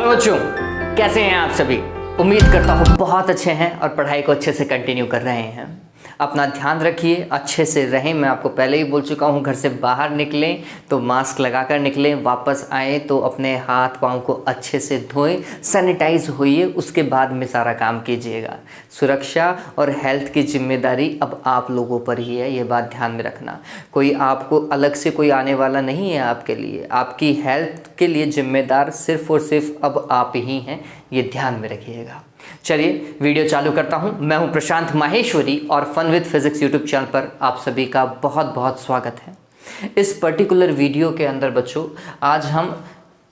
Hello बच्चों, कैसे हैं आप सभी। उम्मीद करता हूँ बहुत अच्छे हैं और पढ़ाई को अच्छे से कंटिन्यू कर रहे हैं। अपना ध्यान रखिए, अच्छे से रहें। मैं आपको पहले ही बोल चुका हूँ, घर से बाहर निकलें तो मास्क लगाकर निकलें, वापस आएँ तो अपने हाथ पाँव को अच्छे से धोएं, सैनिटाइज होइए, उसके बाद में सारा काम कीजिएगा। सुरक्षा और हेल्थ की जिम्मेदारी अब आप लोगों पर ही है, ये बात ध्यान में रखना। कोई आपको अलग से कोई आने वाला नहीं है आपके लिए। आपकी हेल्थ के लिए जिम्मेदार सिर्फ और सिर्फ अब आप ही हैं, ये ध्यान में रखिएगा। चलिए वीडियो चालू करता हूं। मैं हूं प्रशांत माहेश्वरी और fun with physics YouTube channel पर आप सभी का बहुत बहुत स्वागत है। इस पर्टिकुलर वीडियो के अंदर बच्चों आज हम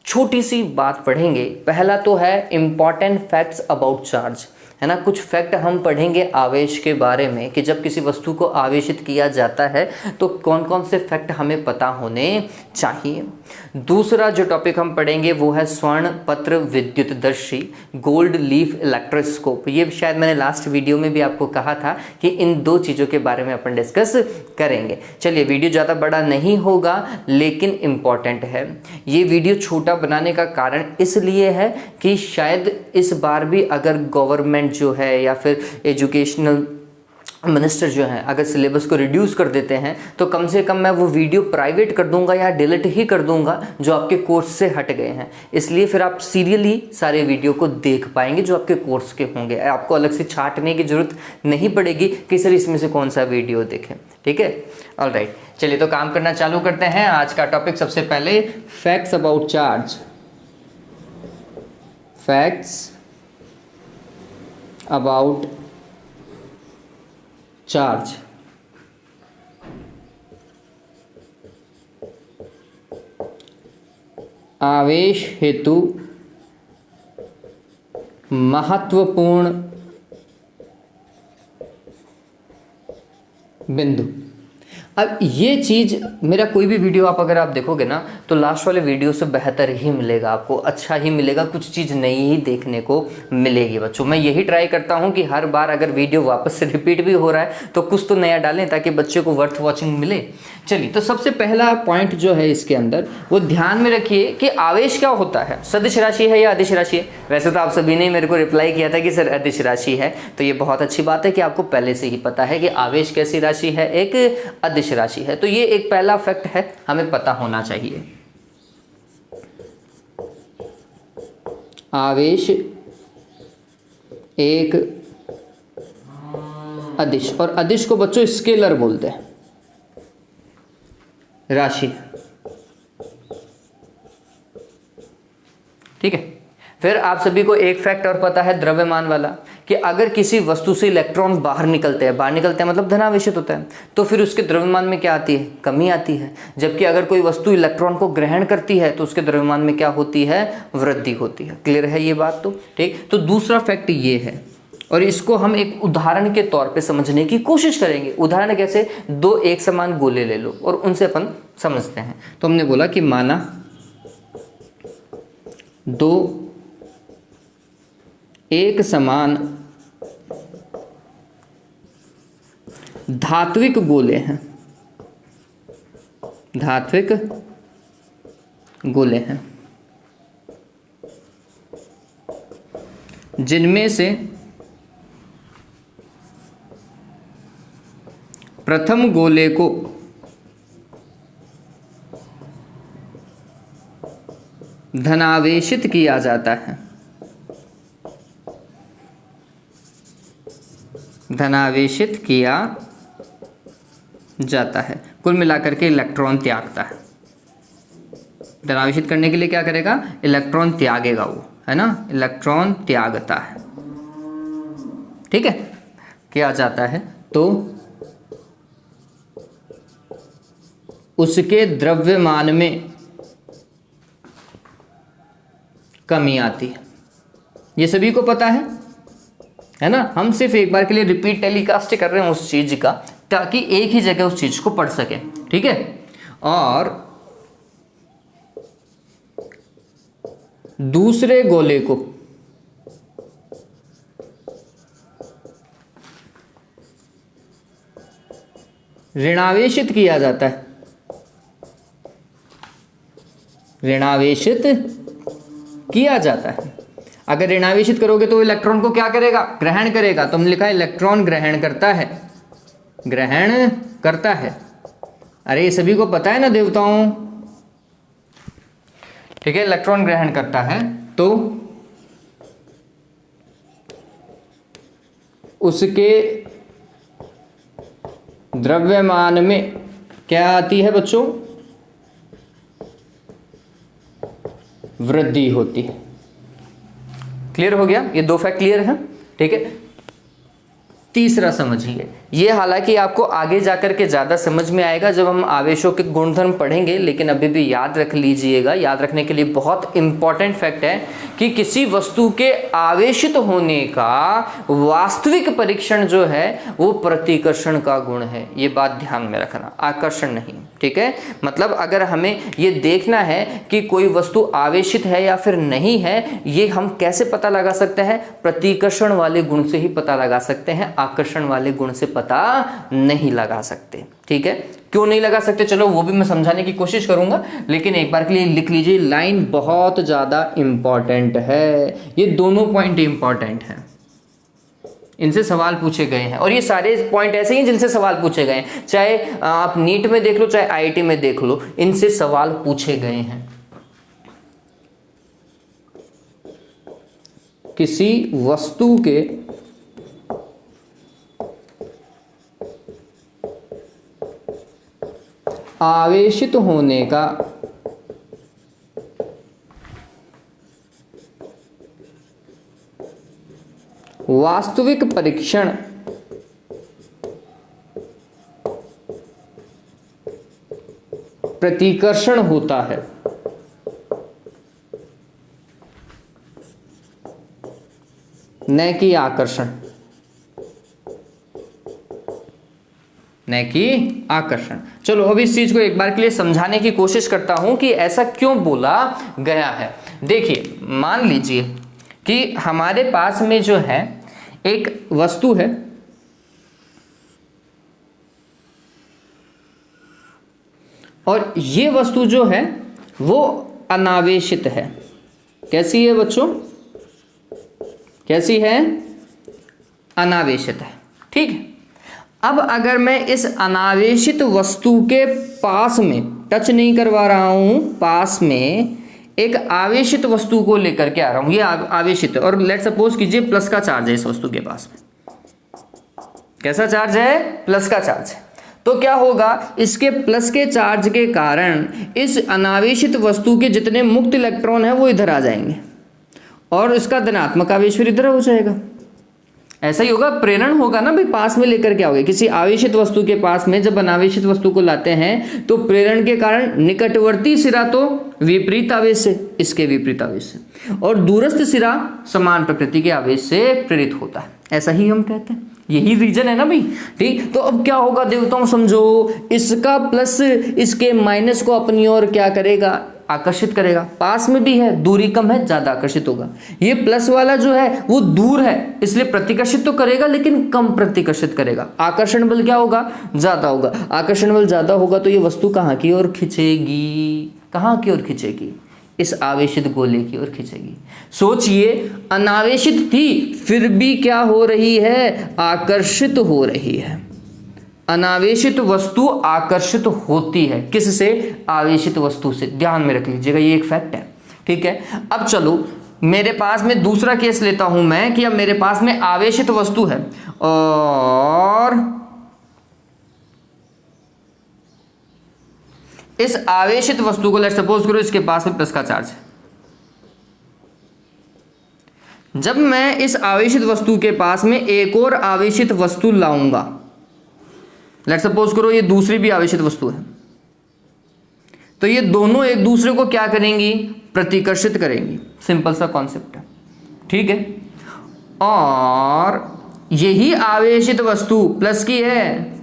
छोटी सी बात पढ़ेंगे। पहला तो है इम्पॉर्टेंट फैक्ट्स अबाउट चार्ज, है ना। कुछ फैक्ट हम पढ़ेंगे आवेश के बारे में कि जब किसी वस्तु को आवेशित किया जाता है तो कौन कौन से फैक्ट हमें पता होने चाहिए। दूसरा जो टॉपिक हम पढ़ेंगे वो है स्वर्ण पत्र विद्युतदर्शी, गोल्ड लीफ इलेक्ट्रोस्कोप। ये शायद मैंने लास्ट वीडियो में भी आपको कहा था कि इन दो चीज़ों के बारे में अपन डिस्कस करेंगे। चलिए वीडियो ज़्यादा बड़ा नहीं होगा लेकिन इम्पॉर्टेंट है। ये वीडियो छोटा बनाने का कारण इसलिए है कि शायद इस बार भी अगर गवर्नमेंट जो है या फिर एजुकेशनल मिनिस्टर जो हैं अगर सिलेबस को रिड्यूस कर देते हैं तो कम से कम मैं वो वीडियो प्राइवेट कर दूंगा या डिलीट ही कर दूंगा जो आपके कोर्स से हट गए हैं। इसलिए फिर आप सीरियली सारे वीडियो को देख पाएंगे जो आपके कोर्स के होंगे। आपको अलग से छांटने की ज़रूरत नहीं पड़ेगी कि सर इसमें से कौन सा वीडियो देखें। ठीक है, ऑलराइट। चलिए तो काम करना चालू करते हैं। आज का टॉपिक सबसे पहले facts about charge. Facts about charge. आवेश हेतु महत्वपूर्ण बिंदु। अब ये चीज़ मेरा कोई भी वीडियो अगर आप देखोगे ना तो लास्ट वाले वीडियो से बेहतर ही मिलेगा, आपको अच्छा ही मिलेगा, कुछ चीज़ नई ही देखने को मिलेगी बच्चों। मैं यही ट्राई करता हूँ कि हर बार अगर वीडियो वापस से रिपीट भी हो रहा है तो कुछ तो नया डालें ताकि बच्चे को वर्थ वॉचिंग मिले। चलिए तो सबसे पहला पॉइंट जो है इसके अंदर वो ध्यान में रखिए कि आवेश क्या होता है, सदिश राशि है या अदिश राशि है। वैसे तो आप सभी ने मेरे को रिप्लाई किया था कि सर अदिश राशि है, तो ये बहुत अच्छी बात है कि आपको पहले से ही पता है कि आवेश कैसी राशि है, एक अदिश राशि है। तो ये एक पहला फैक्ट है, हमें पता होना चाहिए। आवेश एक अदिश, और अदिश को बच्चों स्केलर बोलते हैं, राशि। ठीक है, फिर आप सभी को एक फैक्ट और पता है द्रव्यमान वाला कि अगर किसी वस्तु से इलेक्ट्रॉन बाहर निकलते हैं मतलब धनावेशित होता है, तो फिर उसके द्रव्यमान में क्या आती है, कमी आती है। जबकि अगर कोई वस्तु इलेक्ट्रॉन को ग्रहण करती है तो उसके द्रव्यमान में क्या होती है, वृद्धि होती है। क्लियर है ये बात। तो ठीक, तो दूसरा फैक्ट ये है और इसको हम एक उदाहरण के तौर पे समझने की कोशिश करेंगे। उदाहरण कैसे, दो एक समान गोले ले लो और उनसे अपन समझते हैं। तो हमने बोला कि माना दो एक समान धात्विक गोले हैं, धात्विक गोले हैं जिनमें से प्रथम गोले को धनावेशित किया जाता है, धनावेशित किया जाता है। कुल मिलाकर के इलेक्ट्रॉन त्यागता है। धनावेशित करने के लिए क्या करेगा, इलेक्ट्रॉन त्यागेगा वो, है ना, इलेक्ट्रॉन त्यागता है। ठीक है, किया जाता है तो उसके द्रव्यमान में कमी आती है। ये सभी को पता है ना। हम सिर्फ एक बार के लिए रिपीट टेलीकास्ट कर रहे हैं उस चीज का ताकि एक ही जगह उस चीज को पढ़ सके। ठीक है, और दूसरे गोले को ऋणावेशित किया जाता है, ऋणावेशित किया जाता है। अगर ऋणावेशित करोगे तो इलेक्ट्रॉन को क्या करेगा, ग्रहण करेगा। तो हमने लिखा है इलेक्ट्रॉन ग्रहण करता है, ग्रहण करता है। अरे ये सभी को पता है ना देवताओं, ठीक है। इलेक्ट्रॉन ग्रहण करता है तो उसके द्रव्यमान में क्या आती है बच्चों, वृद्धि होती है। क्लियर हो गया, ये दो फैक्ट क्लियर है, ठीक है। तीसरा समझिए, ये हालांकि आपको आगे जाकर के ज़्यादा समझ में आएगा जब हम आवेशों के गुणधर्म पढ़ेंगे, लेकिन अभी भी याद रख लीजिएगा। याद रखने के लिए बहुत इंपॉर्टेंट फैक्ट है कि किसी वस्तु के आवेशित होने का वास्तविक परीक्षण जो है वो प्रतिकर्षण का गुण है। ये बात ध्यान में रखना, आकर्षण नहीं, ठीक है। मतलब अगर हमें ये देखना है कि कोई वस्तु आवेशित है या फिर नहीं है, ये हम कैसे पता लगा सकते हैं, प्रतिकर्षण वाले गुण से ही पता लगा सकते हैं, आकर्षण वाले गुण से पता नहीं लगा सकते, ठीक है। क्यों नहीं लगा सकते, चलो वो भी मैं समझाने की कोशिश करूंगा, लेकिन एक बार के लिए लिख लीजिए, लाइन बहुत ज्यादा इंपॉर्टेंट है। ये दोनों पॉइंट इंपॉर्टेंट हैं, इनसे सवाल पूछे गए हैं, और ये सारे पॉइंट ऐसे ही हैं जिनसे सवाल पूछे गए हैं। चाहे आप नीट में देख लो, चाहे आईआईटी में देख लो, इनसे सवाल पूछे गए हैं। किसी वस्तु के आवेशित होने का वास्तविक परीक्षण प्रतिकर्षण होता है। न कि आकर्षण, न कि आकर्षण। चलो अब इस चीज को एक बार के लिए समझाने की कोशिश करता हूं कि ऐसा क्यों बोला गया है। देखिए, मान लीजिए कि हमारे पास में जो है एक वस्तु है, और ये वस्तु जो है वो अनावेशित है। कैसी है बच्चों, कैसी है, अनावेशित है, ठीक है। अब अगर मैं इस अनावेशित वस्तु के पास में टच नहीं करवा रहा हूं, पास में एक आवेशित वस्तु को लेकर के आ रहा हूं, ये आवेशित है, और लेट सपोज कीजिए प्लस का चार्ज है इस वस्तु के पास में। कैसा चार्ज है, प्लस का चार्ज है। तो क्या होगा, इसके प्लस के चार्ज के कारण इस अनावेशित वस्तु के जितने मुक्त इलेक्ट्रॉन है वो इधर आ जाएंगे, और इसका धनात्मक आवेश फिर इधर हो जाएगा। ऐसा ही होगा, प्रेरण होगा ना भाई, पास में लेकर के आओगे। किसी आवेशित वस्तु के पास में जब अनावेशित वस्तु को लाते हैं तो प्रेरण के कारण निकटवर्ती सिरा तो विपरीत आवेश से, इसके विपरीत आवेश से, और दूरस्थ सिरा समान प्रकृति के आवेश से प्रेरित होता है। ऐसा ही हम कहते हैं, यही रीजन है ना भाई, ठीक। तो अब क्या होगा देवताओं, समझो, इसका प्लस इसके माइनस को अपनी ओर क्या करेगा, आकर्षित करेगा। पास में भी है, दूरी कम है, ज्यादा आकर्षित होगा। ये प्लस वाला जो है वो दूर है, इसलिए प्रतिकर्षित तो करेगा लेकिन कम प्रतिकर्षित करेगा। आकर्षण बल क्या होगा, ज्यादा होगा। आकर्षण बल ज्यादा होगा तो ये वस्तु कहाँ की ओर खिंचेगी, कहाँ की ओर खिंचेगी, इस आवेशित गोले की ओर खिंचेगी। सोचिए, अनावेशित थी फिर भी क्या हो रही है, आकर्षित हो रही है। अनावेशित वस्तु आकर्षित होती है, किससे, आवेशित वस्तु से। ध्यान में रख लीजिएगा, ये एक फैक्ट है, ठीक है। अब चलो मेरे पास में दूसरा केस लेता हूं मैं कि अब मेरे पास में आवेशित वस्तु है और इस आवेशित वस्तु को लेट सपोज करो इसके पास में प्लस का चार्ज है। जब मैं इस आवेशित वस्तु के पास में एक और आवेशित वस्तु लाऊंगा, लेट सपोज करो ये दूसरी भी आवेशित वस्तु है, तो ये दोनों एक दूसरे को क्या करेंगी, प्रतिकर्षित करेंगी। सिंपल सा कॉन्सेप्ट है, ठीक है। और यही आवेशित वस्तु प्लस की है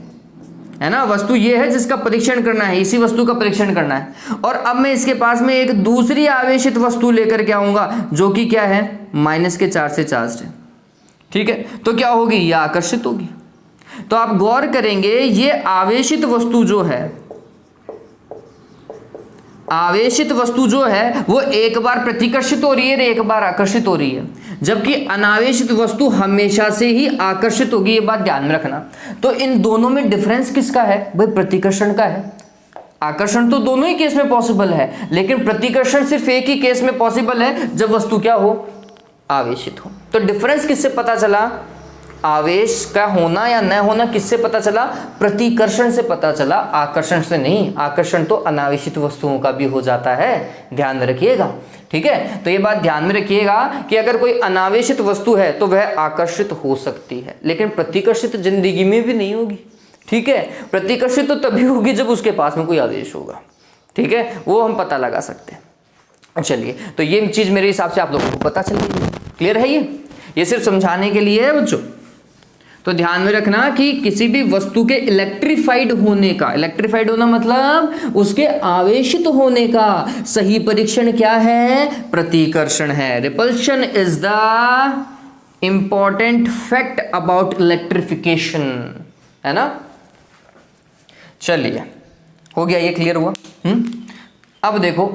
ना, वस्तु ये है जिसका परीक्षण करना है, इसी वस्तु का परीक्षण करना है। और अब मैं इसके पास में एक दूसरी आवेशित वस्तु लेकर के आऊंगा जो कि क्या है, माइनस के चार्ज से चार्ज है, ठीक है। तो क्या होगी, यह आकर्षित होगी। तो आप गौर करेंगे, ये आवेशित वस्तु जो है, आवेशित वस्तु जो है वो एक बार प्रतिकर्षित हो रही है, एक बार आकर्षित हो रही है, जबकि अनावेशित वस्तु हमेशा से ही आकर्षित होगी। ये बात ध्यान में रखना। तो इन दोनों में डिफरेंस किसका है भाई? प्रतिकर्षण का है। आकर्षण तो दोनों ही केस में पॉसिबल है, लेकिन प्रतिकर्षण सिर्फ एक ही केस में पॉसिबल है, जब वस्तु क्या हो? आवेशित हो। तो डिफरेंस किससे पता चला? आवेश का होना या न होना किससे पता चला? प्रतिकर्षण से पता चला, आकर्षण से नहीं। आकर्षण तो अनावेशित वस्तुओं का भी हो जाता है, ध्यान रखिएगा। ठीक है, तो ये बात ध्यान में रखिएगा कि अगर कोई अनावेशित वस्तु है तो वह आकर्षित हो सकती है, लेकिन प्रतिकर्षित जिंदगी में भी नहीं होगी। ठीक है, प्रतिकर्षित तो तभी होगी जब उसके पास में कोई आवेश होगा। ठीक है, वो हम पता लगा सकते हैं। चलिए, तो ये चीज मेरे हिसाब से आप लोगों को पता चल गई। क्लियर है? ये सिर्फ समझाने के लिए है बच्चों। तो ध्यान में रखना कि किसी भी वस्तु के इलेक्ट्रीफाइड होने का, इलेक्ट्रीफाइड होना मतलब उसके आवेशित होने का सही परीक्षण क्या है? प्रतिकर्षण है। Repulsion is the important fact about electrification, है ना। चलिए, हो गया, ये क्लियर हुआ। अब देखो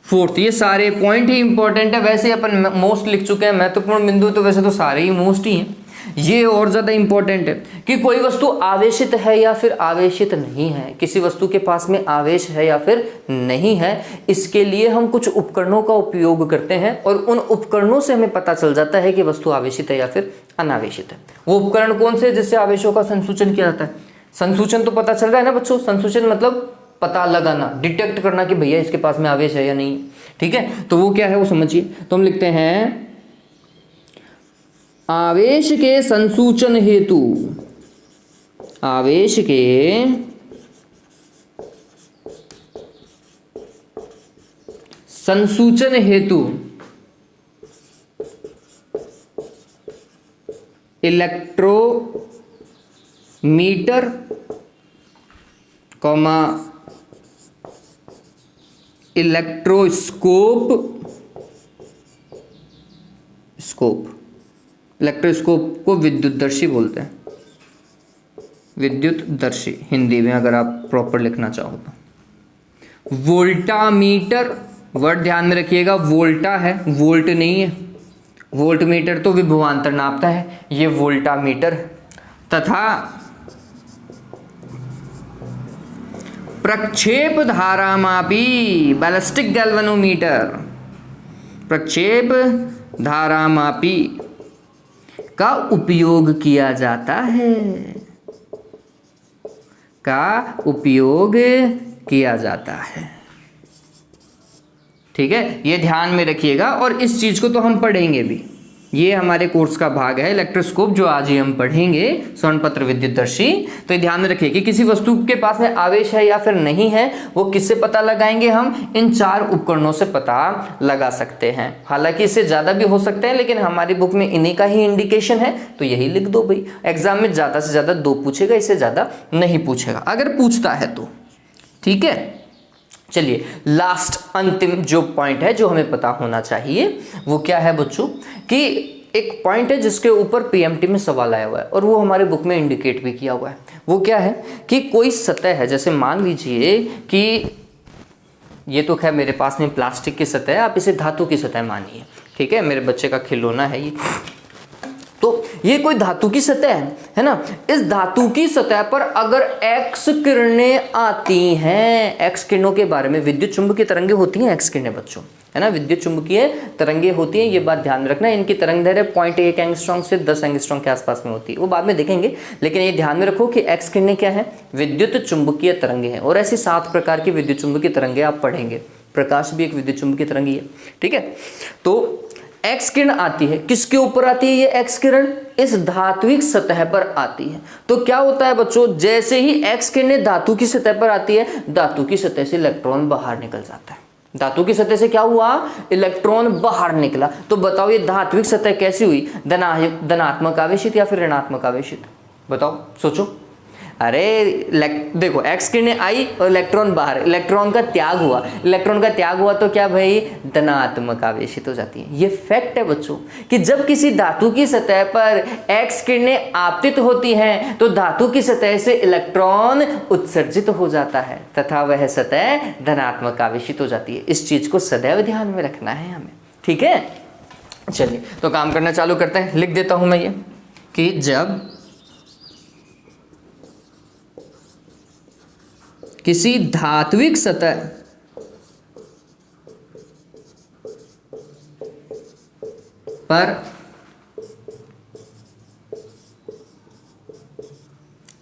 फोर्थ, ये सारे पॉइंट ही इंपॉर्टेंट है। वैसे अपन मोस्ट लिख चुके हैं, महत्वपूर्ण बिंदु तो वैसे तो सारे ही मोस्ट ही हैं। ये और ज़्यादा इंपॉर्टेंट है कि कोई वस्तु आवेशित है या फिर आवेशित नहीं है, किसी वस्तु के पास में आवेश है या फिर नहीं है। इसके लिए हम कुछ उपकरणों का उपयोग करते हैं और उन उपकरणों से हमें पता चल जाता है कि वस्तु आवेशित है या फिर अनावेशित है। वो उपकरण कौन से, जिससे आवेशों का संसूचन किया जाता है? संसूचन तो पता चल रहा है ना बच्चों। संसूचन मतलब पता लगाना, डिटेक्ट करना कि भैया इसके पास में आवेश है या नहीं। ठीक है, तो वो क्या है वो समझिए। तो हम लिखते हैं आवेश के संसूचन हेतु, आवेश के संसूचन हेतु इलेक्ट्रोमीटर कॉमा इलेक्ट्रोस्कोप, इलेक्ट्रोस्कोप को विद्युतदर्शी बोलते हैं, विद्युतदर्शी हिंदी में अगर आप प्रॉपर लिखना चाहो तो। वोल्टामीटर, वर्ड ध्यान में रखिएगा, वोल्टा है, वोल्ट नहीं है। वोल्टमीटर तो विभवांतर नापता है, ये वोल्टामीटर। तथा प्रक्षेप धारामापी, बैलिस्टिक गैल्वेनोमीटर, प्रक्षेप धारामापी का उपयोग किया जाता है, का उपयोग किया जाता है। ठीक है, ये ध्यान में रखिएगा। और इस चीज को तो हम पढ़ेंगे भी, ये हमारे कोर्स का भाग है इलेक्ट्रोस्कोप, जो आज ही हम पढ़ेंगे, स्वर्णपत्र विद्युतदर्शी। तो ये ध्यान में रखिए कि किसी वस्तु के पास में आवेश है या फिर नहीं है, वो किससे पता लगाएंगे? हम इन 4 उपकरणों से पता लगा सकते हैं। हालांकि इससे ज़्यादा भी हो सकते हैं, लेकिन हमारी बुक में इन्हीं का ही इंडिकेशन है, तो यही लिख दो भाई। एग्जाम में ज़्यादा से ज़्यादा 2 पूछेगा, इससे ज़्यादा नहीं पूछेगा, अगर पूछता है तो। ठीक है, चलिए लास्ट अंतिम जो पॉइंट है जो हमें पता होना चाहिए वो क्या है बच्चों, कि एक पॉइंट है जिसके ऊपर पीएमटी में सवाल आया हुआ है और वो हमारे बुक में इंडिकेट भी किया हुआ है। वो क्या है कि कोई सतह है, जैसे मान लीजिए कि ये तो खैर मेरे पास में प्लास्टिक की सतह है, आप इसे धातु की सतह मानिए। ठीक है, मेरे बच्चे का खिलौना है ये। तो ये कोई धातु की सतह है ना। इस धातु की सतह पर अगर एक्स किरणें आती हैं, एक्स किरणों के बारे में, विद्युत चुंबकीय तरंगें होती हैं एक्स किरणें बच्चों, है ना, विद्युत चुंबकीय तरंगें होती हैं, ये बात ध्यान रखना। इनकी तरंग दैर्घ्य 0.1 एंगस्ट्रॉम से 10 एंगस्ट्रॉम के आसपास में होती है, वो बाद में देखेंगे। लेकिन ये ध्यान में रखो कि एक्स किरणें क्या है? विद्युत चुंबकीय तरंगें हैं। और ऐसी 7 प्रकार की विद्युत चुंबकीय तरंगें आप पढ़ेंगे। प्रकाश भी एक विद्युत चुंबकीय तरंग ही है। ठीक है, तो एक्स किरण आती है, किसके ऊपर आती है? ये एक्स किरण इस धात्विक सतह पर आती है। तो क्या होता है बच्चों, जैसे ही एक्स किरण धातु की सतह पर आती है, धातु की सतह से इलेक्ट्रॉन बाहर निकल जाता है। धातु की सतह से क्या हुआ? इलेक्ट्रॉन बाहर निकला। तो बताओ ये धात्विक सतह कैसी हुई? धनात्मक आवेशित या फिर ऋणात्मक आवेशित? बताओ, सोचो। अरे देखो एक्स किरणें आई और इलेक्ट्रॉन बाहर, इलेक्ट्रॉन का त्याग हुआ, इलेक्ट्रॉन का त्याग हुआ तो क्या भाई, धनात्मक आवेशित हो जाती है। ये फैक्ट है बच्चों कि जब किसी धातु की सतह पर एक्स किरणें आपतित होती हैं तो धातु की सतह से इलेक्ट्रॉन उत्सर्जित हो जाता है तथा वह सतह धनात्मक आवेशित हो जाती है। इस चीज को सदैव ध्यान में रखना है हमें, ठीक है। चलिए तो काम करना चालू करते हैं। लिख देता हूं मैं ये कि जब किसी धात्विक सतह पर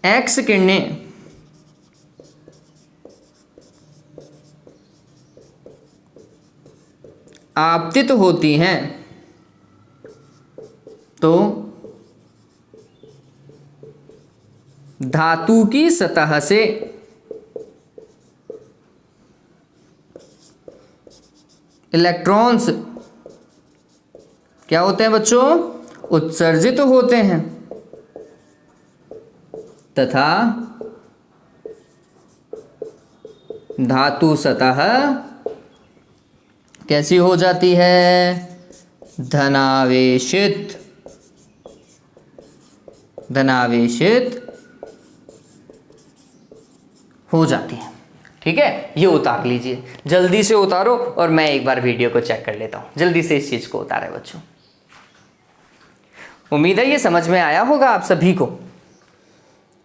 एक्स किरणें आपतित होती हैं तो धातु की सतह से इलेक्ट्रॉन्स क्या होते हैं बच्चों, उत्सर्जित होते हैं तथा धातु सतह कैसी हो जाती है, धनावेशित हो जाती है। ठीक है, ये उतार लीजिए, जल्दी से उतारो और मैं एक बार वीडियो को चेक कर लेता हूं। जल्दी से इस चीज को उतारे बच्चों। उम्मीद है ये समझ में आया होगा आप सभी को।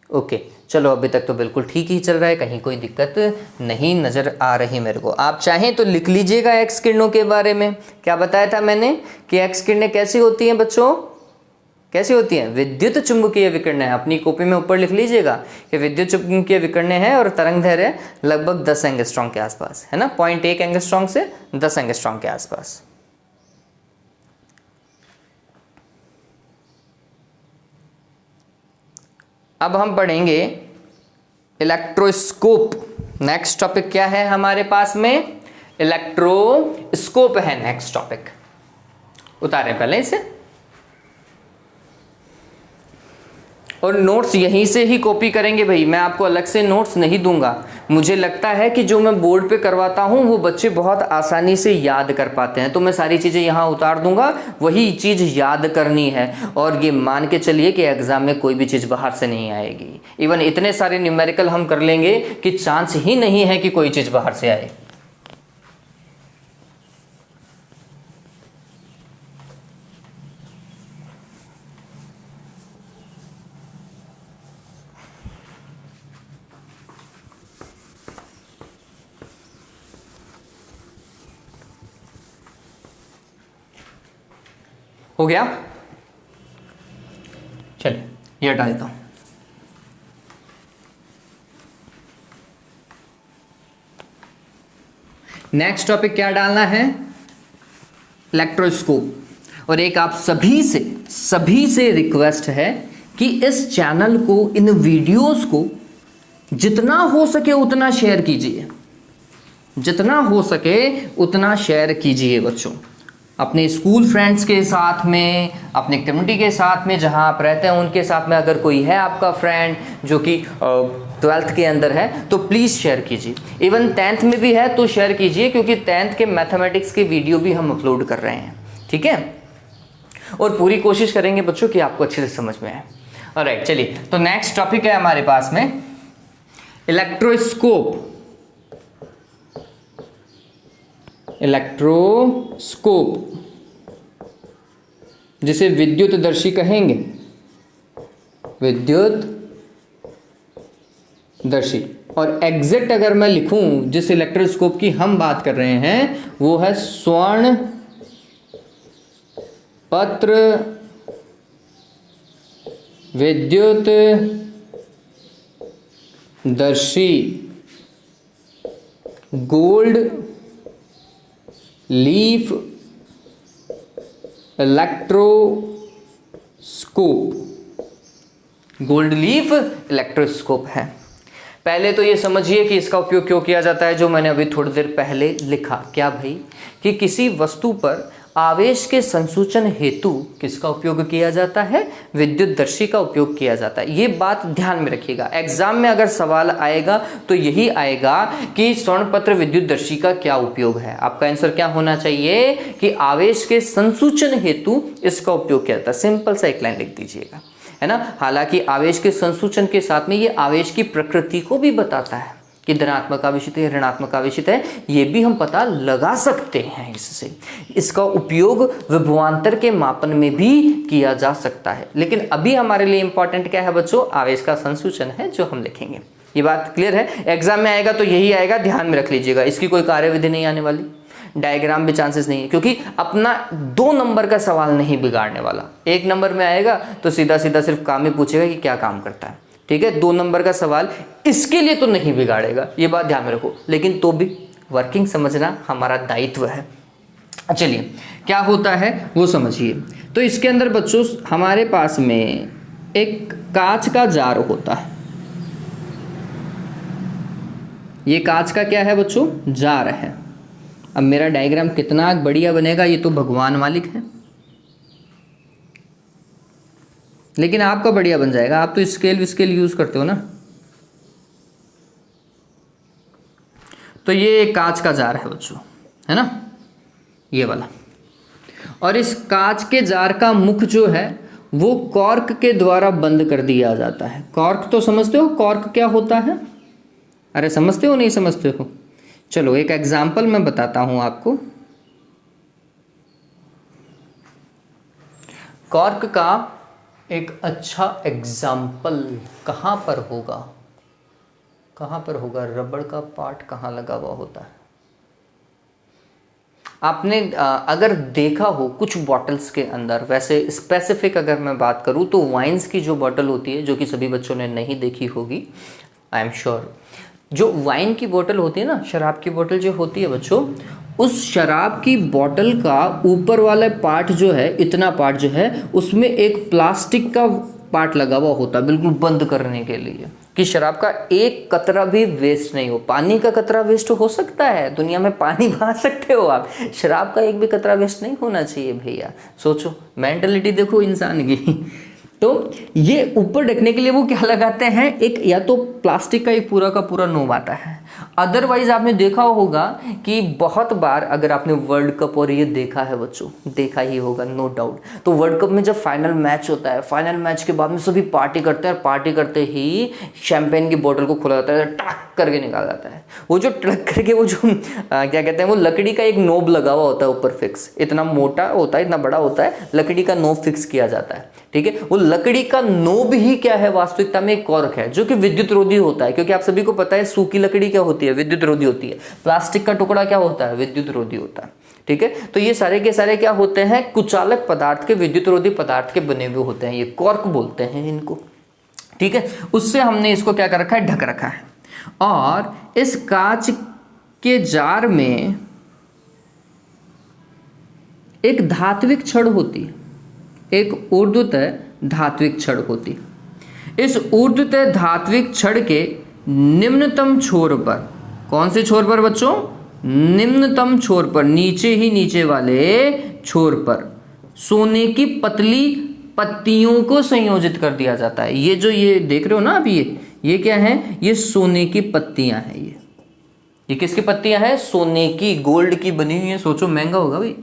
ओके चलो, अभी तक तो बिल्कुल ठीक ही चल रहा है, कहीं कोई दिक्कत नहीं नज़र आ रही मेरे को। आप चाहें तो लिख लीजिएगा एक्स किरणों के बारे में। क्या बताया था मैंने कि एक्स किरणें कैसी होती हैं बच्चों, कैसी होती हैं, विद्युत चुंबकीय विकिरणें। अपनी कॉपी में ऊपर लिख लीजिएगा कि विद्युत चुंबकीय विकिरणें हैं और तरंग दैर्घ्य लगभग 10 एंगस्ट्रॉम के आसपास है ना, 0.1 एंगस्ट्रॉम से 10 एंगस्ट्रॉम के आसपास। अब हम पढ़ेंगे इलेक्ट्रोस्कोप। नेक्स्ट टॉपिक क्या है हमारे पास में, इलेक्ट्रोस्कोप है नेक्स्ट टॉपिक। उतारें पहले इसे और नोट्स यहीं से ही कॉपी करेंगे भाई, मैं आपको अलग से नोट्स नहीं दूंगा। मुझे लगता है कि जो मैं बोर्ड पे करवाता हूँ वो बच्चे बहुत आसानी से याद कर पाते हैं, तो मैं सारी चीज़ें यहाँ उतार दूंगा, वही चीज़ याद करनी है। और ये मान के चलिए कि एग्जाम में कोई भी चीज़ बाहर से नहीं आएगी। इवन इतने सारे न्यूमेरिकल हम कर लेंगे कि चांस ही नहीं है कि कोई चीज़ बाहर से आए। हो गया, चलिए ये हटा देता हूं। नेक्स्ट टॉपिक क्या डालना है, इलेक्ट्रोस्कोप। और एक आप सभी से रिक्वेस्ट है कि इस चैनल को, इन वीडियोस को जितना हो सके उतना शेयर कीजिए, जितना हो सके उतना शेयर कीजिए बच्चों, अपने स्कूल फ्रेंड्स के साथ में, अपने कम्युनिटी के साथ में, जहां आप रहते हैं उनके साथ में। अगर कोई है आपका फ्रेंड जो कि 12th के अंदर है तो प्लीज़ शेयर कीजिए। इवन 10th में भी है तो शेयर कीजिए, क्योंकि 10th के मैथमेटिक्स की वीडियो भी हम अपलोड कर रहे हैं, ठीक है। और पूरी कोशिश करेंगे बच्चों कि आपको अच्छे से समझ में आए। ऑलराइट, चलिए तो नेक्स्ट टॉपिक है हमारे पास में इलेक्ट्रोस्कोप। इलेक्ट्रोस्कोप जिसे विद्युतदर्शी कहेंगे, विद्युतदर्शी। और एग्जैक्ट अगर मैं लिखूं जिस इलेक्ट्रोस्कोप की हम बात कर रहे हैं वो है स्वर्ण पत्र विद्युत दर्शी gold leaf electroscope. Gold leaf electroscope है। पहले तो ये समझिए कि इसका उपयोग क्यों किया जाता है, जो मैंने अभी थोड़ी देर पहले लिखा। क्या भाई, कि किसी वस्तु पर आवेश के संसूचन हेतु किसका उपयोग किया जाता है? विद्युतदर्शी का उपयोग किया जाता है। ये बात ध्यान में रखिएगा, एग्जाम में अगर सवाल आएगा तो यही आएगा कि स्वर्णपत्र विद्युतदर्शी का क्या उपयोग है। आपका आंसर क्या होना चाहिए कि आवेश के संसूचन हेतु इसका उपयोग किया जाता है। सिंपल सा एक लाइन लिख दीजिएगा, है ना। हालांकि आवेश के संसूचन के साथ में ये आवेश की प्रकृति को भी बताता है कि धनात्मक आवेशित है, ऋणात्मक आवेशित है, ये भी हम पता लगा सकते हैं इससे। इसका उपयोग विभवांतर के मापन में भी किया जा सकता है। लेकिन अभी हमारे लिए इंपॉर्टेंट क्या है बच्चों? आवेश का संसूचन है जो हम लिखेंगे। ये बात क्लियर है? एग्जाम में आएगा तो यही आएगा, ध्यान में रख लीजिएगा। इसकी कोई कार्यविधि नहीं आने वाली, डायग्राम भी चांसेस नहीं है, क्योंकि अपना 2 नंबर का सवाल नहीं बिगाड़ने वाला। 1 नंबर में आएगा तो सीधा सीधा सिर्फ काम ही पूछेगा कि क्या काम करता है, ठीक है। 2 नंबर का सवाल इसके लिए तो नहीं बिगाड़ेगा, ये बात ध्यान में रखो। लेकिन तो भी वर्किंग समझना हमारा दायित्व है। चलिए क्या होता है वो समझिए। तो इसके अंदर बच्चों हमारे पास में एक कांच का जार होता है। ये कांच का क्या है बच्चों? जार है। अब मेरा डायग्राम कितना बढ़िया बनेगा ये तो भगवान मालिक है, लेकिन आपका बढ़िया बन जाएगा। आप तो स्केल यूज करते हो ना। तो ये एक कांच का जार है बच्चों, है ना, ये वाला। और इस कांच के जार का मुख जो है वो कॉर्क के द्वारा बंद कर दिया जाता है। कॉर्क तो समझते हो, कॉर्क क्या होता है? अरे समझते हो नहीं समझते हो? चलो एक एग्जाम्पल मैं बताता हूं आपको। कॉर्क का एक अच्छा एग्जाम्पल कहाँ पर होगा? कहाँ पर होगा? रबड़ का पार्ट कहाँ लगा हुआ होता है? आपने अगर देखा हो कुछ बॉटल्स के अंदर, वैसे स्पेसिफिक अगर मैं बात करूँ तो वाइन्स की जो बॉटल होती है, जो कि सभी बच्चों ने नहीं देखी होगी, आई एम श्योर। जो वाइन की बोतल होती है ना, शराब की बोतल जो होती है बच्चों, उस शराब की बोतल का ऊपर वाला पार्ट जो है, इतना पार्ट जो है, उसमें एक प्लास्टिक का पार्ट लगा हुआ होता है बिल्कुल बंद करने के लिए, कि शराब का एक कतरा भी वेस्ट नहीं हो। पानी का कतरा वेस्ट हो सकता है, दुनिया में पानी बहा सकते हो आप, शराब का एक भी कतरा वेस्ट नहीं होना चाहिए भैया। सोचो, मेंटलिटी देखो इंसान की। तो ये ऊपर ढकने के लिए वो क्या लगाते हैं? एक या तो प्लास्टिक का एक पूरा का पूरा नोब आता है। अदरवाइज आपने देखा होगा कि बहुत बार, अगर आपने वर्ल्ड कप और ये देखा है बच्चों, देखा ही होगा नो डाउट, तो वर्ल्ड कप में जब फाइनल मैच होता है, फाइनल मैच के बाद में सभी पार्टी करते हैं, और पार्टी करते ही शैंपेन की बोतल को खोला जाता है, टक करके निकाला जाता है। वो जो टक करके वो जो क्या कहते हैं, वो लकड़ी का एक नोब लगा हुआ होता है ऊपर फिक्स, इतना मोटा होता है, इतना बड़ा होता है, लकड़ी का नोब फिक्स किया जाता है, ठीक है। वो लकड़ी का नोब ही क्या है वास्तविकता में? एक कॉर्क है, जो कि विद्युत रोधी होता है, क्योंकि आप सभी को पता है सूखी लकड़ी क्या होती है? विद्युत रोधी होती है। प्लास्टिक का टुकड़ा क्या होता है? विद्युत रोधी होता है, ठीक है। तो ये सारे के सारे क्या होते हैं? कुचालक पदार्थ के, विद्युत रोधी पदार्थ के बने हुए होते हैं, ये कॉर्क बोलते हैं इनको, ठीक है। उससे हमने इसको क्या कर रखा है? ढक रखा है। और इस कांच के जार में एक धात्विक छड़ होती है, एक ऊर्ध्वतः धात्विक छड़ होती है। इस ऊर्ध्वतः धात्विक छड़ के निम्नतम छोर पर, कौन से छोर पर बच्चों? निम्नतम छोर पर, नीचे ही नीचे वाले छोर पर सोने की पतली पत्तियों को संयोजित कर दिया जाता है। ये जो ये देख रहे हो ना आप, ये क्या है? ये सोने की पत्तियां हैं। ये किसकी पत्तियां हैं? सोने की, गोल्ड की बनी हुई है। सोचो महंगा होगा भाई,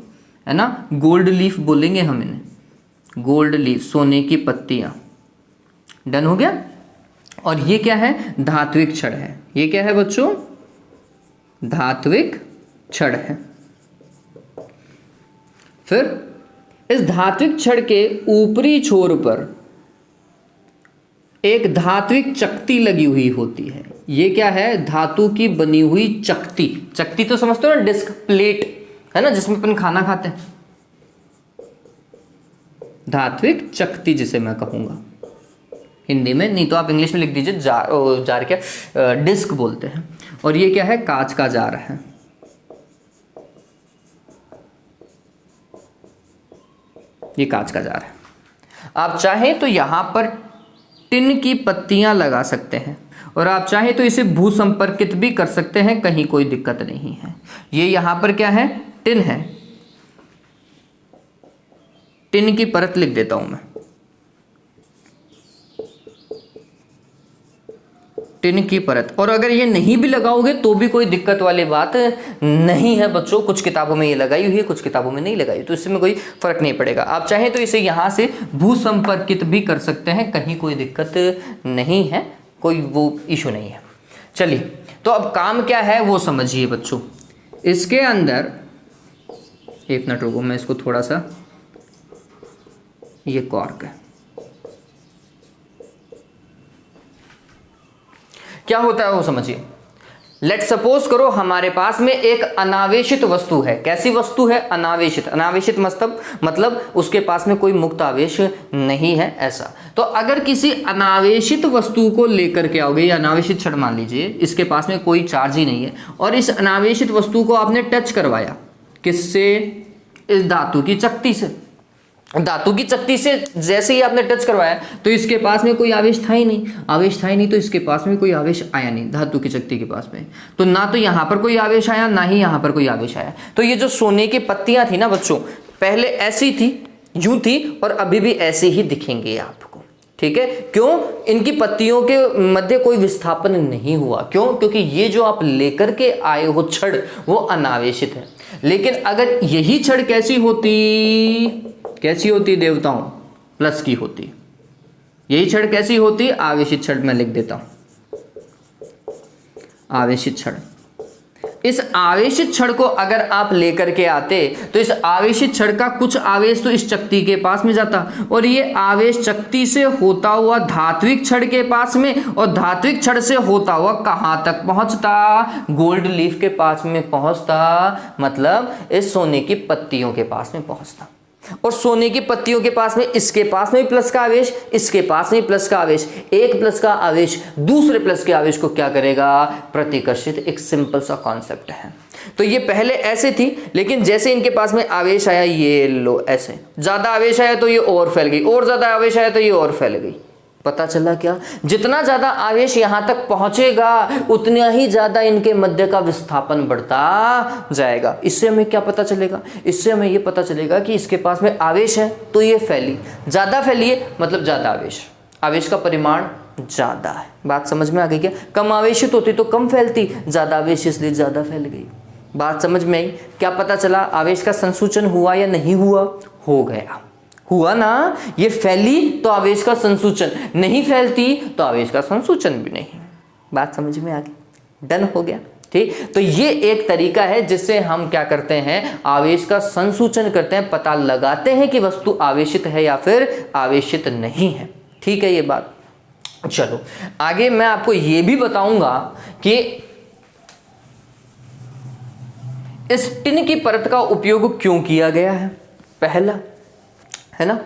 है ना। गोल्ड लीफ बोलेंगे हम इन्हें, गोल्ड लीफ, सोने की पत्तियां। डन हो गया। और ये क्या है? धात्विक छड़ है। ये क्या है बच्चों? धात्विक छड़ है। फिर इस धात्विक छड़ के ऊपरी छोर पर एक धात्विक चकती लगी हुई होती है। ये क्या है? धातु की बनी हुई चकती। चकती तो समझते हो ना, डिस्क प्लेट, है ना, जिसमें अपन खाना खाते हैं। धात्विक चकती जिसे मैं कहूंगा हिंदी में, नहीं तो आप इंग्लिश में लिख दीजिए जार क्या, डिस्क बोलते हैं। और ये क्या है? कांच का जार है। ये कांच का जार है। आप चाहें तो यहां पर टिन की पत्तियां लगा सकते हैं, और आप चाहें तो इसे भू संपर्कित भी कर सकते हैं, कहीं कोई दिक्कत नहीं है। ये यहां पर क्या है? टिन है, टिन की परत लिख देता हूं मैं, टिन की परत। और अगर ये नहीं भी लगाओगे तो भी कोई दिक्कत वाली बात नहीं है बच्चों, कुछ किताबों में ये लगाई हुई है, कुछ किताबों में नहीं लगाई, तो इसमें कोई फर्क नहीं पड़ेगा। आप चाहें तो इसे यहाँ से भूसंपर्कित भी कर सकते हैं, कहीं कोई दिक्कत नहीं है, कोई वो इशू नहीं है। चलिए, तो अब काम क्या है वो समझिए बच्चों। इसके अंदर, एक मिनट रुको, मैं इसको थोड़ा सा, ये कॉर्क है, क्या होता है वो समझिए। लेट सपोज करो हमारे पास में एक अनावेशित वस्तु है। कैसी वस्तु है? अनावेशित। अनावेशित मतलब उसके पास में कोई मुक्त आवेश नहीं है, ऐसा। तो अगर किसी अनावेशित वस्तु को लेकर के आओगे, या अनावेशित क्षण मान लीजिए, इसके पास में कोई चार्ज ही नहीं है, और इस अनावेशित वस्तु को आपने टच करवाया, किससे? इस धातु की चकती से। धातु की चकती से जैसे ही आपने टच करवाया तो इसके पास में कोई आवेश था ही नहीं, आवेश था ही नहीं, तो इसके पास में कोई आवेश आया नहीं धातु की चकती के पास में। तो ना तो यहाँ पर कोई आवेश आया, ना ही यहाँ पर कोई आवेश आया। तो ये जो सोने की पत्तियां थी ना बच्चों, पहले ऐसी थी, यूं थी, और अभी भी ऐसे ही दिखेंगे आपको, ठीक है? क्यों? इनकी पत्तियों के मध्य कोई विस्थापन नहीं हुआ। क्यों? क्योंकि ये जो आप लेकर के आए हो छड़, वो अनावेशित है। लेकिन अगर यही छड़ कैसी होती देवताओं? प्लस की होती। यही छड़ कैसी होती? आवेशित छड़। मैं लिख देता हूं आवेशित छड़। इस आवेशित छड़ को अगर आप लेकर के आते तो इस आवेशित छड़ का कुछ आवेश तो इस चकती के पास में जाता, और ये आवेश चकती से होता हुआ धात्विक छड़ के पास में, और धात्विक छड़ से होता हुआ कहां तक पहुंचता? गोल्ड लीफ के पास में पहुंचता, मतलब इस सोने की पत्तियों के पास में पहुंचता। और सोने की पत्तियों के पास में, इसके पास में प्लस का आवेश, इसके पास में प्लस का आवेश, एक प्लस का आवेश दूसरे प्लस के आवेश को क्या करेगा? प्रतिकर्षित। एक सिंपल सा कॉन्सेप्ट है। तो ये पहले ऐसे थी, लेकिन जैसे इनके पास में आवेश आया, ये लो ऐसे, ज्यादा आवेश आया तो ये और फैल गई, और ज्यादा आवेश आया तो ये और फैल गई। पता चला क्या? जितना ज्यादा आवेश यहां तक पहुंचेगा उतना ही ज्यादा इनके मध्य का विस्थापन बढ़ता जाएगा। इससे हमें क्या पता चलेगा? इससे हमें यह पता चलेगा कि इसके पास में आवेश है तो ये फैली, ज्यादा फैली है मतलब ज्यादा आवेश, आवेश का परिमाण ज्यादा है। बात समझ में आ गई क्या? कम आवेशित होती तो कम फैलती, ज्यादा आवेश इसलिए ज्यादा फैल गई। बात समझ में आई? क्या पता चला? आवेश का संसूचन हुआ या नहीं हुआ? हो गया, हुआ ना। ये फैली तो आवेश का संसूचन, नहीं फैलती तो आवेश का संसूचन भी नहीं। बात समझ में आ गई? डन हो गया, ठीक। तो ये एक तरीका है जिससे हम क्या करते हैं? आवेश का संसूचन करते हैं, पता लगाते हैं कि वस्तु आवेशित है या फिर आवेशित नहीं है। ठीक है ये बात। चलो आगे मैं आपको ये भी बताऊंगा कि इस टिन की परत का उपयोग क्यों किया गया है, पहला, है ना।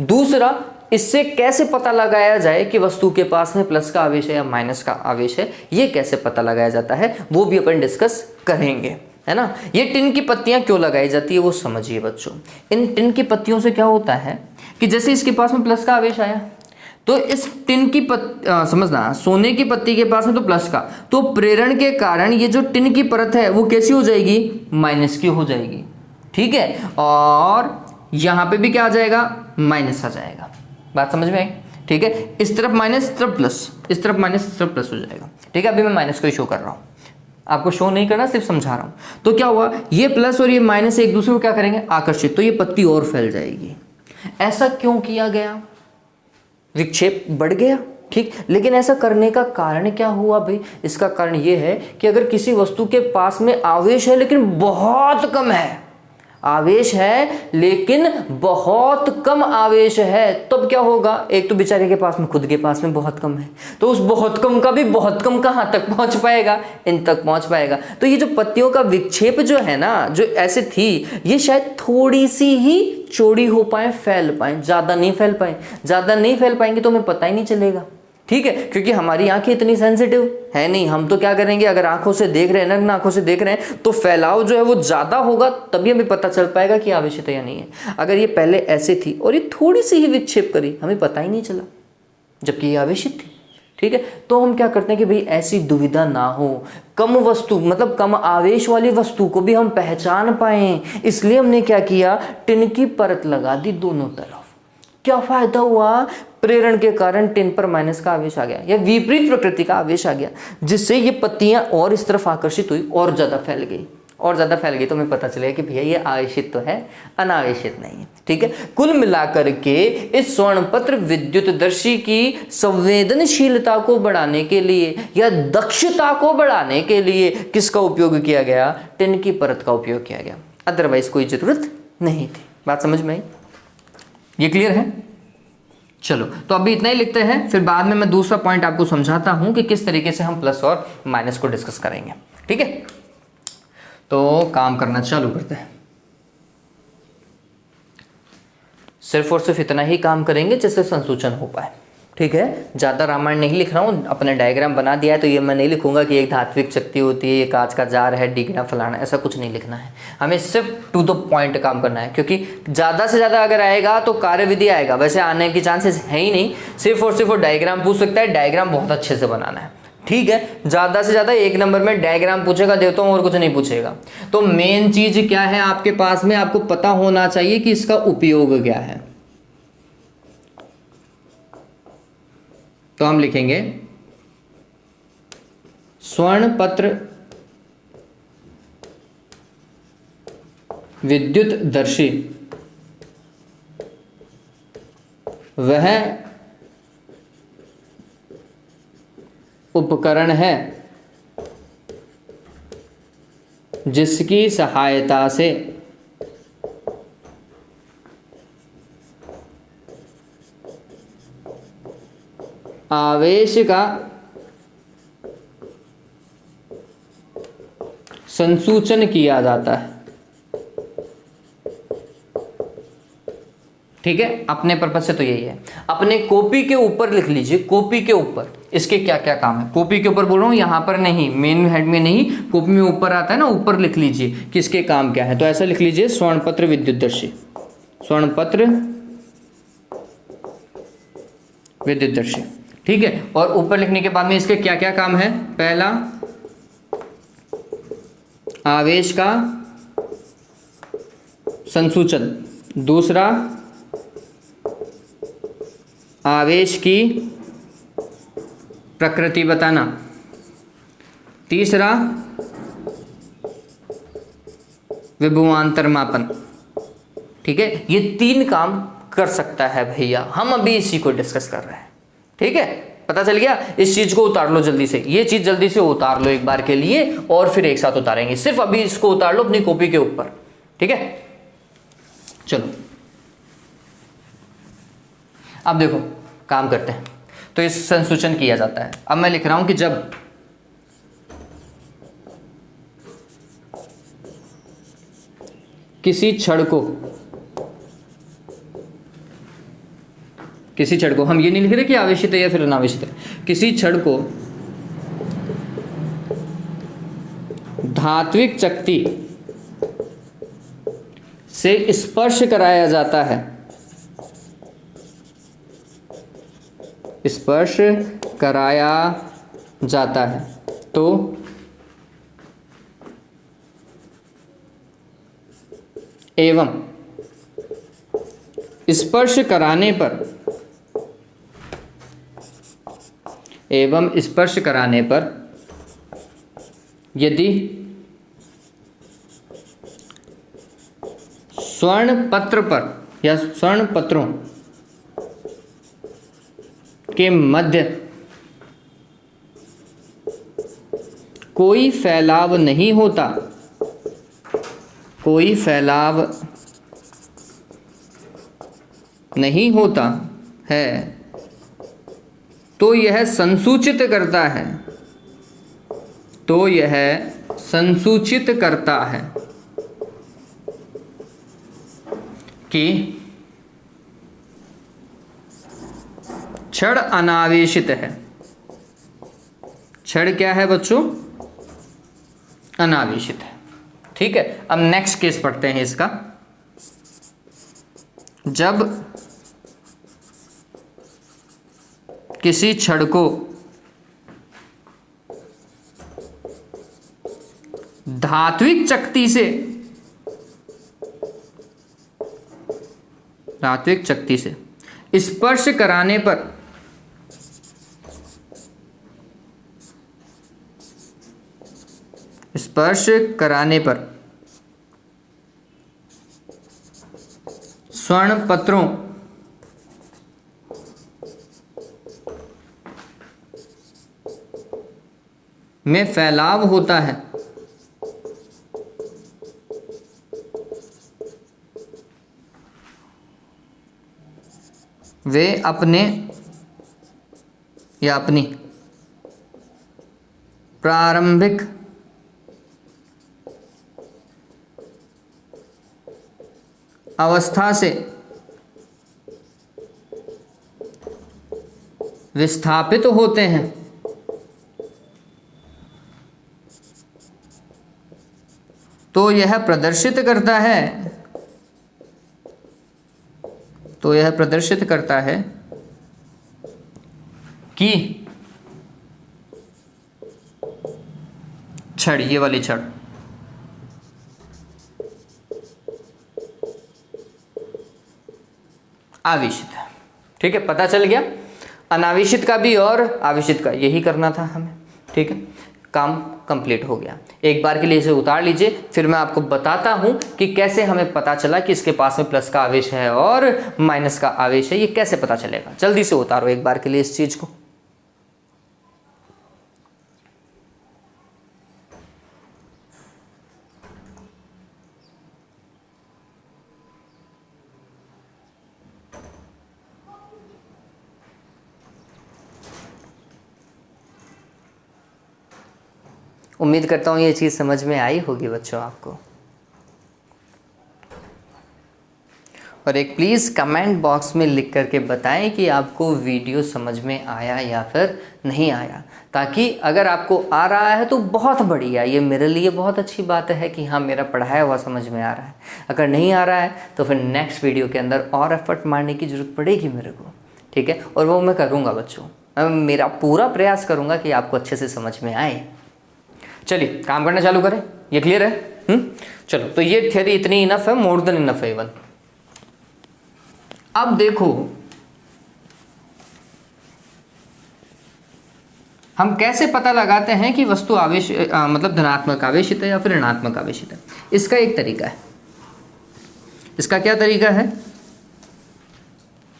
दूसरा, इससे कैसे पता लगाया जाए कि वस्तु के पास में प्लस का आवेश है या माइनस का आवेश है, ये कैसे पता लगाया जाता है वो भी अपन डिस्कस करेंगे, है ना। ये टिन की पत्तियां क्यों लगाई जाती है वो समझिए बच्चों। इन टिन की पत्तियों से क्या होता है कि जैसे इसके पास में प्लस का आवेश आया तो इस टिन की समझना, सोने की पत्ती के पास में तो प्लस का, तो प्रेरण के कारण ये जो टिन की परत है वो कैसी हो जाएगी? माइनस की हो जाएगी, ठीक है। और यहां पे भी क्या आ जाएगा? माइनस आ जाएगा। बात समझ में आई? ठीक है। इस तरफ माइनस, इस तरफ प्लस, इस तरफ माइनस, इस तरफ प्लस हो जाएगा, ठीक है। अभी मैं माइनस को ही शो कर रहा हूं, आपको शो नहीं करना, सिर्फ समझा रहा हूं। तो क्या हुआ? ये प्लस और ये माइनस एक दूसरे को क्या करेंगे? आकर्षित, तो ये पत्ती और फैल जाएगी। ऐसा क्यों किया गया? विक्षेप बढ़ गया, ठीक। लेकिन ऐसा करने का कारण क्या हुआ भाई? इसका कारण ये है कि अगर किसी वस्तु के पास में आवेश है लेकिन बहुत कम है, आवेश है लेकिन बहुत कम आवेश है, तब क्या होगा? एक तो बेचारे के पास में, खुद के पास में बहुत कम है, तो उस बहुत कम का भी बहुत कम कहां तक पहुंच पाएगा? इन तक पहुंच पाएगा। तो ये जो पत्तियों का विक्षेप जो है ना, जो ऐसे थी, ये शायद थोड़ी सी ही चौड़ी हो पाए, फैल पाए, ज्यादा नहीं फैल पाए। ज्यादा नहीं फैल पाएंगे तो हमें पता ही नहीं चलेगा, ठीक है, क्योंकि हमारी आंखें इतनी सेंसिटिव है नहीं। हम तो क्या करेंगे, अगर आंखों से देख रहे हैं, नग्न आंखों से देख रहे हैं, तो फैलाव जो है वो ज्यादा होगा, तभी हमें पता चल पाएगा कि आवेशित है या नहीं है। अगर ये पहले ऐसे थी और ये थोड़ी सी ही विक्षेप करी, हमें पता ही नहीं चला, जबकि ये आवेशित थी, ठीक है। तो हम क्या करते हैं कि भाई ऐसी दुविधा ना हो, कम वस्तु मतलब कम आवेश वाली वस्तु को भी हम पहचान पाएं, इसलिए हमने क्या किया, टिन की परत लगा दी दोनों तरफ। क्या फायदा हुआ, प्रेरण के कारण टिन पर माइनस का आवेश आ गया या विपरीत प्रकृति का आवेश आ गया, जिससे ये पत्तियां और इस तरफ आकर्षित हुई और ज्यादा फैल गई और ज़्यादा फैल गई। तो हमें पता चलेगा कि भैया ये आवेशित तो है, अनावेशित नहीं है। ठीक है। कुल मिलाकर के इस स्वर्णपत्र विद्युतदर्शी की संवेदनशीलता को बढ़ाने के लिए या दक्षता को बढ़ाने के लिए किसका उपयोग किया गया, टिन की परत का उपयोग किया गया, अदरवाइज कोई जरूरत नहीं थी। बात समझ में आई? ये क्लियर है? चलो तो अभी इतना ही लिखते हैं, फिर बाद में मैं दूसरा पॉइंट आपको समझाता हूं कि किस तरीके से हम प्लस और माइनस को डिस्कस करेंगे। ठीक है, तो काम करना चालू करते हैं। सिर्फ और सिर्फ इतना ही काम करेंगे जिससे संसूचन हो पाए। ठीक है, ज़्यादा रामायण नहीं लिख रहा हूँ, अपने डायग्राम बना दिया है, तो ये मैं नहीं लिखूंगा कि एक धात्विक शक्ति होती है, ये कांच का जार है, डिगना फलाना, ऐसा कुछ नहीं लिखना है। हमें सिर्फ टू द पॉइंट काम करना है, क्योंकि ज़्यादा से ज़्यादा अगर आएगा तो कार्यविधि आएगा, वैसे आने की चांसेस है ही नहीं। सिर्फ और सिर्फ वो डायग्राम पूछ सकता है, डायग्राम बहुत अच्छे से बनाना है। ठीक है, ज़्यादा से ज़्यादा एक नंबर में डायग्राम पूछेगा, देता हूँ, और कुछ नहीं पूछेगा। तो मेन चीज़ क्या है आपके पास में, आपको पता होना चाहिए कि इसका उपयोग क्या है। तो हम लिखेंगे स्वर्णपत्र विद्युतदर्शी वह उपकरण है जिसकी सहायता से आवेश का संसूचन किया जाता है। ठीक है, अपने पर्पज से तो यही है। अपने कॉपी के ऊपर लिख लीजिए, कॉपी के ऊपर इसके क्या क्या काम है। कॉपी के ऊपर बोल रहा हूं, यहां पर नहीं, मेन हेड में नहीं, कॉपी में ऊपर आता है ना, ऊपर लिख लीजिए कि इसके काम क्या है। तो ऐसा लिख लीजिए, स्वर्णपत्र विद्युतदर्शी, स्वर्णपत्र विद्युतदर्शी। ठीक है, और ऊपर लिखने के बाद में इसके क्या क्या काम है। पहला, आवेश का संसूचन। दूसरा, आवेश की प्रकृति बताना। तीसरा, विभवांतर मापन। ठीक है, ये 3 काम कर सकता है भैया, हम अभी इसी को डिस्कस कर रहे हैं। ठीक है, पता चल गया। इस चीज को उतार लो जल्दी से, ये चीज जल्दी से उतार लो एक बार के लिए, और फिर एक साथ उतारेंगे। सिर्फ अभी इसको उतार लो अपनी कॉपी के ऊपर। ठीक है, चलो अब देखो काम करते हैं। तो इस संसूचन किया जाता है। अब मैं लिख रहा हूं कि जब किसी छड़ को हम ये नहीं लिख रहे कि आवेशित है या फिर अनावेशित है, किसी छड़ को धात्विक चक्ति से स्पर्श कराया जाता है, स्पर्श कराया जाता है, तो एवं स्पर्श कराने पर यदि स्वर्ण पत्र पर या स्वर्ण पत्रों के मध्य कोई फैलाव नहीं होता, कोई फैलाव नहीं होता है, तो यह संसूचित करता है, तो यह संसूचित करता है कि छड़ अनावेशित है। छड़ क्या है बच्चों? अनावेशित है। ठीक है, अब नेक्स्ट केस पढ़ते हैं इसका। जब किसी छड़ को धात्विक चकती से स्पर्श कराने पर स्वर्ण पत्रों में फैलाव होता है, वे अपने या अपनी प्रारंभिक अवस्था से विस्थापित होते हैं। तो यह प्रदर्शित करता है कि छड़, ये वाली छड़ आवेशित है। ठीक है, पता चल गया। अनावेशित का भी और आवेशित का यही करना था हमें। ठीक है, काम कंप्लीट हो गया। एक बार के लिए इसे उतार लीजिए, फिर मैं आपको बताता हूं कि कैसे हमें पता चला कि इसके पास में प्लस का आवेश है और माइनस का आवेश है। ये कैसे पता चलेगा, जल्दी से उतारो एक बार के लिए इस चीज को। उम्मीद करता हूँ ये चीज़ समझ में आई होगी बच्चों आपको। और एक प्लीज़ कमेंट बॉक्स में लिख करके बताएं कि आपको वीडियो समझ में आया या फिर नहीं आया, ताकि अगर आपको आ रहा है तो बहुत बढ़िया, ये मेरे लिए बहुत अच्छी बात है कि हाँ मेरा पढ़ाया हुआ समझ में आ रहा है। अगर नहीं आ रहा है तो फिर नेक्स्ट वीडियो के अंदर और एफर्ट मारने की ज़रूरत पड़ेगी मेरे को। ठीक है, और वो मैं करूँगा बच्चों, मैं मेरा पूरा प्रयास करूँगा कि आपको अच्छे से समझ में आए। चलिए काम करना चालू करें, ये क्लियर है? चलो, तो ये थ्योरी इतनी इनफ है, मोर देन इनफ है इवन। अब देखो हम कैसे पता लगाते हैं कि वस्तु आवेश मतलब धनात्मक आवेशित है या फिर ऋणात्मक आवेशित है। इसका एक तरीका है। इसका क्या तरीका है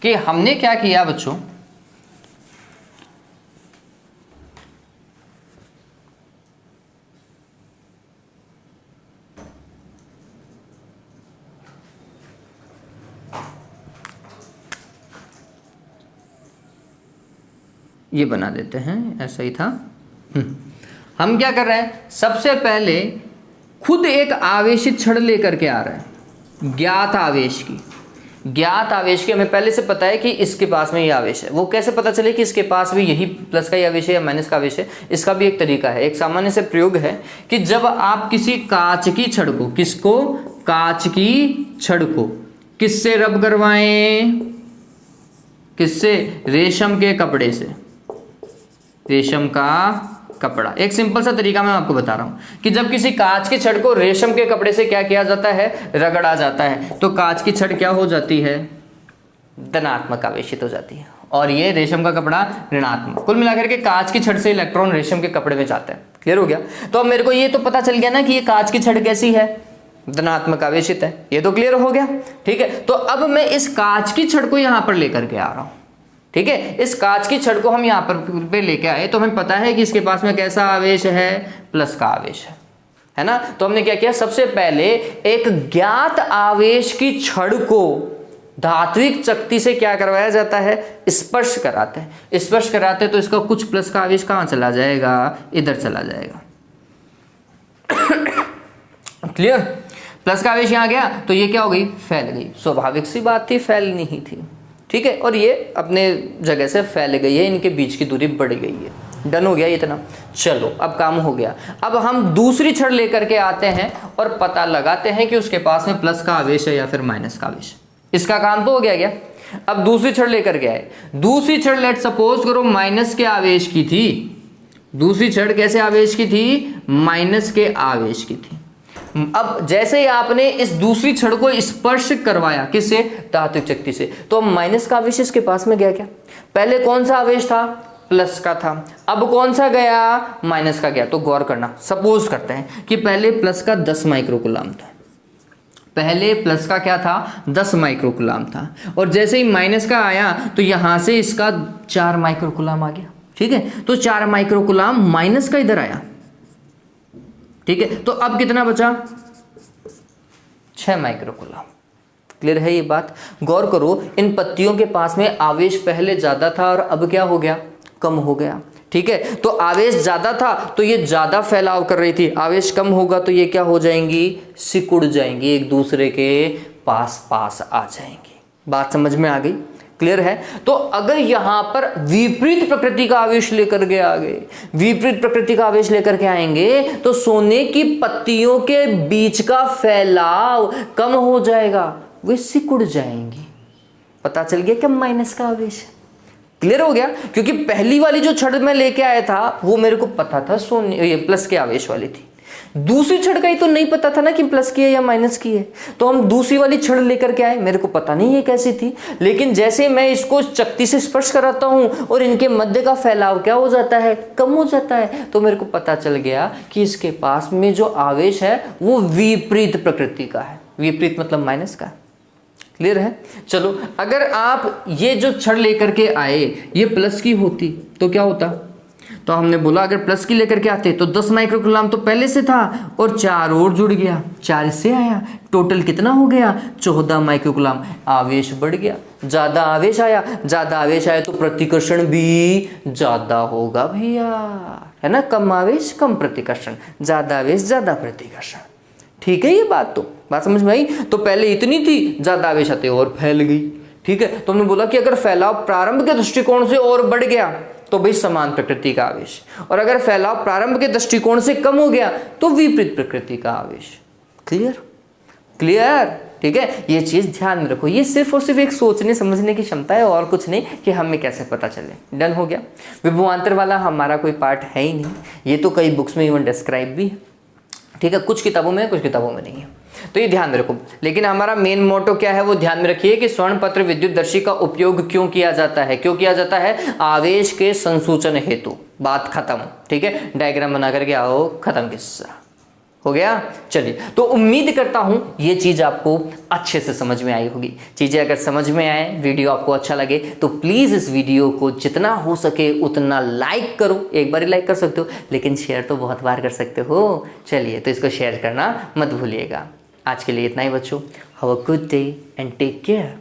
कि हमने क्या किया बच्चों, ये बना देते हैं, ऐसा ही था। हम क्या कर रहे हैं, सबसे पहले खुद एक आवेशित छड़ लेकर के आ रहे हैं, ज्ञात आवेश की हमें पहले से पता है कि इसके पास में ये आवेश है। वो कैसे पता चले कि इसके पास भी यही प्लस का ही आवेश है या माइनस का आवेश है? इसका भी एक तरीका है, एक सामान्य से प्रयोग है कि जब आप किसी कांच की छड़ को, कांच की छड़ को किससे रब करवाएं? किससे? रेशम के कपड़े से, रेशम का कपड़ा। एक सिंपल सा तरीका मैं आपको बता रहा हूं कि जब किसी कांच की छड़ को रेशम के कपड़े से क्या किया जाता है, रगड़ा जाता है, तो कांच की छड़ क्या हो जाती है? धनात्मक आवेशित हो जाती है, और ये रेशम का कपड़ा ऋणात्मक। कुल मिलाकर के कांच की छड़ से इलेक्ट्रॉन रेशम के कपड़े में जाता है। क्लियर हो गया? तो अब मेरे को ये तो पता चल गया ना कि ये कांच की छड़ कैसी है, धनात्मक आवेशित है। ये तो क्लियर हो गया। ठीक है, तो अब मैं इस कांच की छड़ को यहां पर लेकर के आ रहा हूं। ठीक है, इस कांच की छड़ को हम यहाँ पर लेके आए, तो हमें पता है कि इसके पास में कैसा आवेश है? प्लस का आवेश है ना। तो हमने क्या किया, सबसे पहले एक ज्ञात आवेश की छड़ को धात्विक चकती से क्या करवाया जाता है? स्पर्श कराते हैं। स्पर्श कराते तो इसका कुछ प्लस का आवेश कहाँ चला जाएगा? इधर चला जाएगा। क्लियर? प्लस का आवेश यहाँ गया तो ये क्या हो गई? फैल गई। स्वाभाविक सी बात थी, फैलनी ही थी। ठीक है, और ये अपने जगह से फैल गई है, इनके बीच की दूरी बढ़ गई है। डन हो गया इतना। चलो अब काम हो गया। अब हम दूसरी छड़ लेकर के आते हैं और पता लगाते हैं कि उसके पास में प्लस का आवेश है या फिर माइनस का आवेश। इसका काम तो हो गया क्या? अब दूसरी छड़ लेकर के आए। दूसरी छड़ लेट सपोज करो माइनस के आवेश की थी। दूसरी छड़ कैसे आवेश की थी? माइनस के आवेश की थी। अब जैसे ही आपने इस दूसरी छड़ को स्पर्श करवाया, किससे? धात्विक शक्ति से, तो माइनस का आवेश इसके पास में गया क्या? पहले कौन सा आवेश था? प्लस का था। अब कौन सा गया? माइनस का गया। तो गौर करना, सपोज करते हैं कि पहले प्लस का 10 माइक्रोकूलम था, पहले प्लस का क्या था? 10 माइक्रोकूलम था, और जैसे ही माइनस का आया तो यहां से इसका 4 माइक्रोकूलम आ गया। ठीक है, तो 4 माइक्रोकूलम माइनस का इधर आया। ठीक है, तो अब कितना बचा? 6 माइक्रोकूलम। क्लियर है ये बात? गौर करो, इन पत्तियों के पास में आवेश पहले ज्यादा था और अब क्या हो गया? कम हो गया। ठीक है, तो आवेश ज्यादा था तो ये ज्यादा फैलाव कर रही थी, आवेश कम होगा तो ये क्या हो जाएंगी? सिकुड़ जाएंगी, एक दूसरे के पास पास आ जाएंगी। बात समझ में आ गई? क्लियर है? तो अगर यहां पर विपरीत प्रकृति का आवेश लेकर के आ गए, विपरीत प्रकृति का आवेश लेकर के आएंगे तो सोने की पत्तियों के बीच का फैलाव कम हो जाएगा, वे सिकुड़ जाएंगी। पता चल गया क्या माइनस का आवेश? क्लियर हो गया? क्योंकि पहली वाली जो छड़ मैं लेके आया था वो मेरे को पता था सोने, ये प्लस के आवेश वाली थी। दूसरी छड़ का ही तो नहीं पता था ना कि प्लस की है या माइनस की है, तो हम दूसरी वाली छड़ लेकर के आए, मेरे को पता नहीं ये कैसी थी। लेकिन जैसे मैं इसको चकती से स्पर्श कराता हूं और इनके मध्य का फैलाव क्या हो जाता है? कम हो जाता है। तो मेरे को पता चल गया कि इसके पास में जो आवेश है वो विपरीत प्रकृति का है। विपरीत मतलब माइनस का। क्लियर है? चलो, अगर आप ये जो छड़ लेकर के आए ये प्लस की होती तो क्या होता? तो हमने बोला अगर प्लस की लेकर के आते तो 10 माइक्रोकूलम तो पहले से था और 4 और जुड़ गया, 4 इससे आया, टोटल कितना हो गया? 14 माइक्रोकूलम। आवेश बढ़ गया, ज्यादा आवेश आया, ज्यादा आवेश आया तो प्रतिकर्षण भी ज्यादा होगा भैया, है ना? कम आवेश कम प्रतिकर्षण, ज्यादा आवेश ज्यादा प्रतिकर्षण। ठीक है, ये बात समझ में आई? तो पहले इतनी थी, ज्यादा आवेश आते और फैल गई। ठीक है, तो हमने बोला कि अगर फैलाव प्रारंभ के दृष्टिकोण से और बढ़ गया तो भाई समान प्रकृति का आवेश, और अगर फैलाव प्रारंभ के दृष्टिकोण से कम हो गया तो विपरीत प्रकृति का आवेश। क्लियर? ठीक है, ये चीज ध्यान में रखो। ये सिर्फ और सिर्फ एक सोचने समझने की क्षमता है और कुछ नहीं, कि हमें कैसे पता चले। डन हो गया? विभवांतर वाला हमारा कोई पार्ट है ही नहीं, ये तो कई बुक्स में इवन डिस्क्राइब भी है। ठीक है, कुछ किताबों में, कुछ किताबों में नहीं है, तो ये ध्यान रखो। लेकिन हमारा मेन मोटो क्या है वो ध्यान में रखिए कि स्वर्ण पत्र विद्युतदर्शी का उपयोग क्यों किया जाता है? क्यों किया जाता है? आवेश के संसूचन हेतु। बात खत्म। ठीक है, डायग्राम बना करके आओ, खत्म किस्सा हो गया। चलिए, तो उम्मीद करता हूं ये चीज आपको अच्छे से समझ में आई होगी। चीजें अगर समझ में आए, वीडियो आपको अच्छा लगे तो प्लीज इस वीडियो को जितना हो सके उतना लाइक करो। एक बार ही लाइक कर सकते हो, लेकिन शेयर तो बहुत बार कर सकते हो। चलिए, तो इसको शेयर करना मत भूलिएगा। आज के लिए इतना ही बच्चों। Have a good day and take care.